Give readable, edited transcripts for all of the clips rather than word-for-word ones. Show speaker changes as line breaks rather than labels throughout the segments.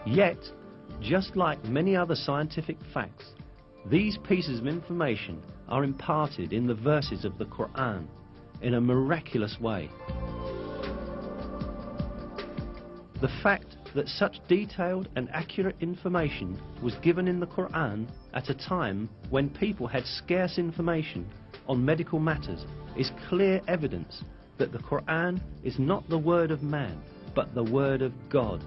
Yet, just like many other scientific facts, these pieces of information are imparted in the verses of the Quran in a miraculous way. The fact that such detailed and accurate information was given in the Quran at a time when people had scarce information on medical matters is clear evidence that the Quran is not the word of man, but the word of God.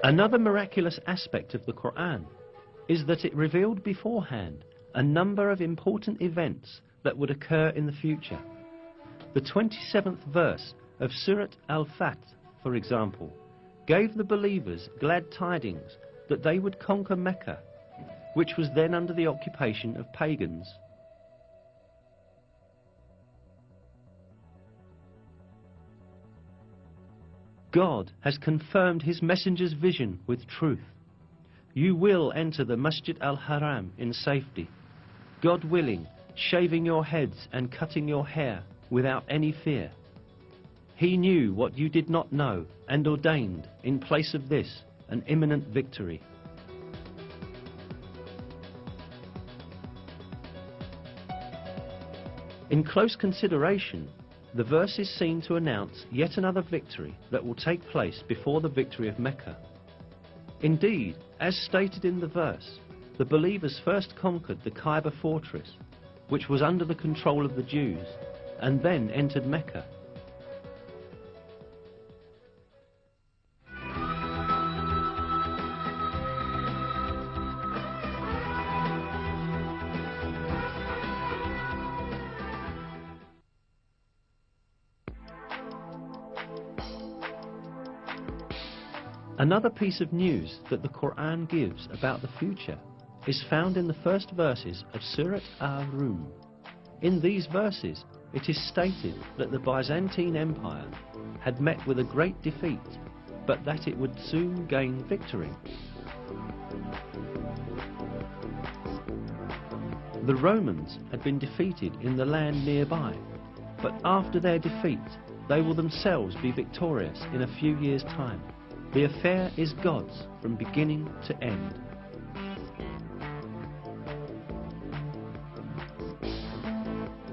Another miraculous aspect of the Quran is that it revealed beforehand a number of important events that would occur in the future. The 27th verse of Surat Al-Fath, for example, gave the believers glad tidings that they would conquer Mecca, which was then under the occupation of pagans. God has confirmed his messenger's vision with truth. You will enter the Masjid al-Haram in safety, God willing, shaving your heads and cutting your hair without any fear. He knew what you did not know and ordained, in place of this, an imminent victory. In close consideration, the verses seem to announce yet another victory that will take place before the victory of Mecca. Indeed, as stated in the verse, the believers first conquered the Kaaba fortress, which was under the control of the Jews, and then entered Mecca. Another piece of news that the Quran gives about the future is found in the first verses of Surat Ar-Rum. In these verses, it is stated that the Byzantine Empire had met with a great defeat, but that it would soon gain victory. The Romans had been defeated in the land nearby, but after their defeat, they will themselves be victorious in a few years' time. The affair is God's from beginning to end.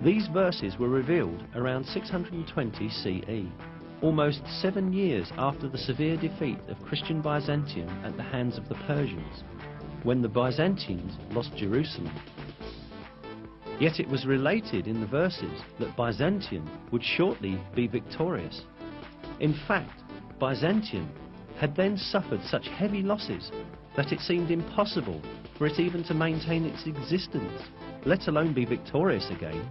These verses were revealed around 620 CE, almost 7 years after the severe defeat of Christian Byzantium at the hands of the Persians, when the Byzantines lost Jerusalem. Yet it was related in the verses that Byzantium would shortly be victorious. In fact, Byzantium had then suffered such heavy losses that it seemed impossible for it even to maintain its existence, let alone be victorious again.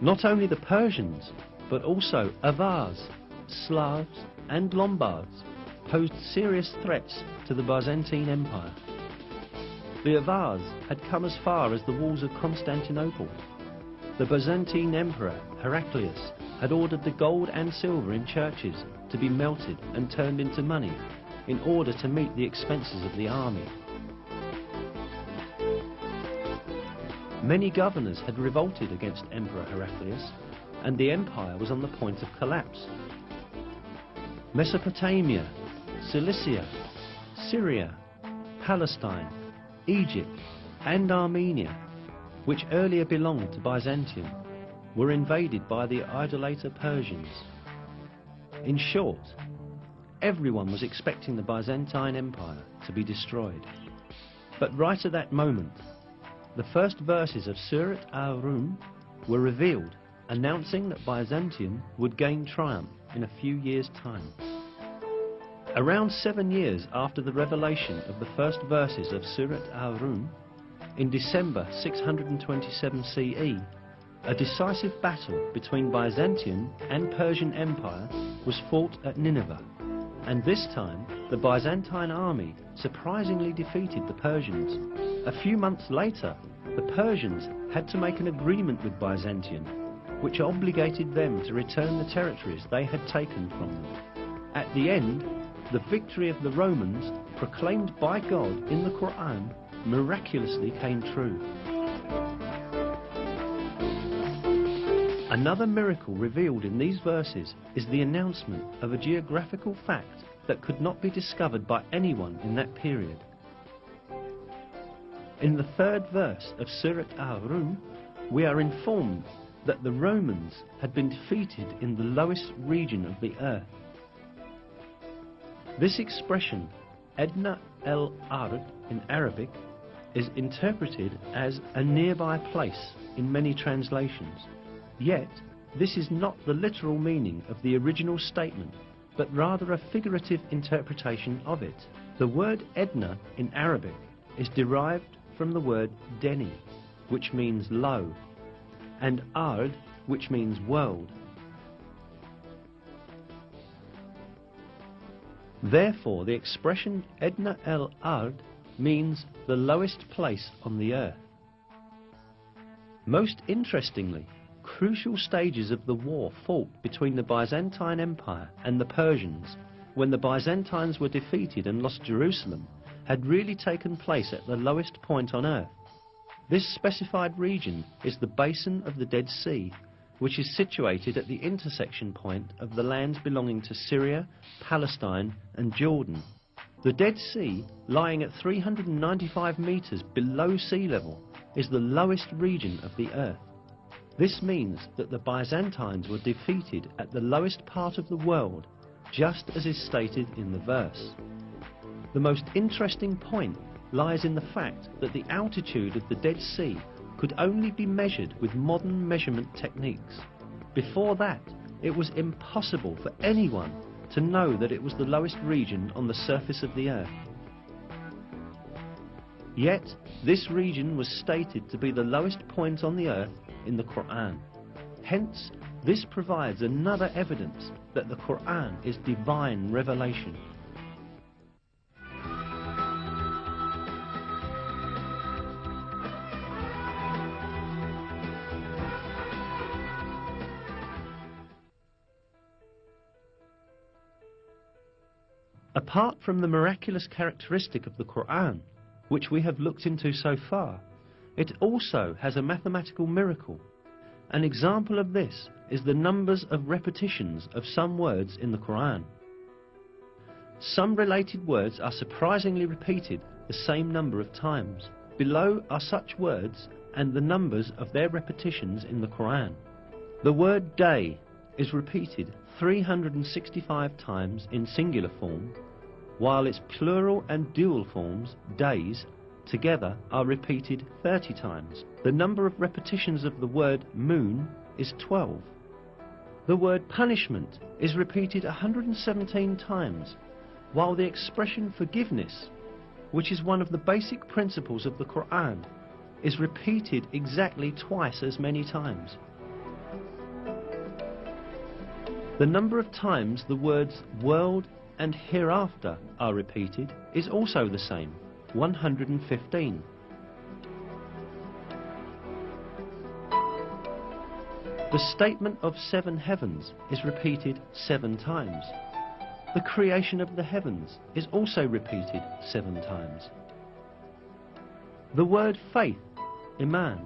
Not only the Persians, but also Avars, Slavs and Lombards posed serious threats to the Byzantine Empire. The Avars had come as far as the walls of Constantinople. The Byzantine Emperor Heraclius had ordered the gold and silver in churches to be melted and turned into money in order to meet the expenses of the army. Many governors had revolted against Emperor Heraclius, and the empire was on the point of collapse. Mesopotamia, Cilicia, Syria, Palestine, Egypt and Armenia, which earlier belonged to Byzantium, were invaded by the idolater Persians. In short, everyone was expecting the Byzantine Empire to be destroyed. But right at that moment, the first verses of Surat Ar-Rum were revealed, announcing that Byzantium would gain triumph in a few years' time. Around 7 years after the revelation of the first verses of Surat Ar-Rum, in December 627 CE, a decisive battle between Byzantium and Persian Empire was fought at Nineveh, and this time the Byzantine army surprisingly defeated the Persians. A few months later, the Persians had to make an agreement with Byzantium, which obligated them to return the territories they had taken from them. At the end, the victory of the Romans, proclaimed by God in the Quran, miraculously came true. Another miracle revealed in these verses is the announcement of a geographical fact that could not be discovered by anyone in that period. In the third verse of Surat Al-Rum, we are informed that the Romans had been defeated in the lowest region of the earth. This expression, Adna al-Ard in Arabic, is interpreted as a nearby place in many translations. Yet, this is not the literal meaning of the original statement, but rather a figurative interpretation of it. The word Edna in Arabic is derived from the word Deni, which means low, and Ard, which means world. Therefore, the expression Edna al-Ard means the lowest place on the earth. Most interestingly, crucial stages of the war fought between the Byzantine Empire and the Persians, when the Byzantines were defeated and lost Jerusalem, had really taken place at the lowest point on earth. This specified region is the basin of the Dead Sea, which is situated at the intersection point of the lands belonging to Syria, Palestine and Jordan. The Dead Sea, lying at 395 meters below sea level, is the lowest region of the earth. This means that the Byzantines were defeated at the lowest part of the world, just as is stated in the verse. The most interesting point lies in the fact that the altitude of the Dead Sea could only be measured with modern measurement techniques. Before that, it was impossible for anyone to know that it was the lowest region on the surface of the earth. Yet, this region was stated to be the lowest point on the earth in the Quran. Hence, this provides another evidence that the Quran is divine revelation. Apart from the miraculous characteristic of the Quran, which we have looked into so far, it also has a mathematical miracle. An example of this is the numbers of repetitions of some words in the Quran. Some related words are surprisingly repeated the same number of times. Below are such words and the numbers of their repetitions in the Quran. The word day is repeated 365 times in singular form, while its plural and dual forms, days, together are repeated 30 times. The number of repetitions of the word moon is 12. The word punishment is repeated 117 times, while the expression forgiveness, which is one of the basic principles of the Quran, is repeated exactly twice as many times. The number of times the words world and hereafter are repeated is also the same, 115. The statement of 7 heavens is repeated 7 times. The creation of the heavens is also repeated 7 times. The word faith, iman,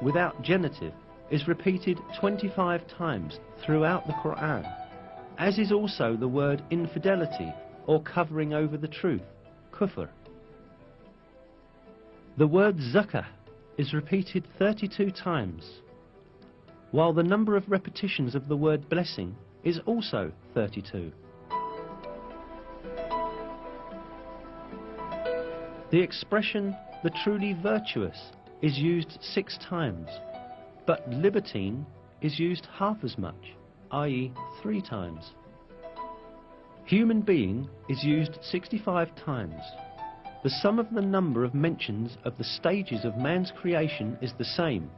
without genitive, is repeated 25 times throughout the Quran, as is also the word infidelity or covering over the truth, kufr. The word zakah is repeated 32 times, while the number of repetitions of the word blessing is also 32. The expression the truly virtuous is used 6 times, but libertine is used half as much, i.e. 3 times. Human being is used 65 times. The sum of the number of mentions of the stages of man's creation is the same,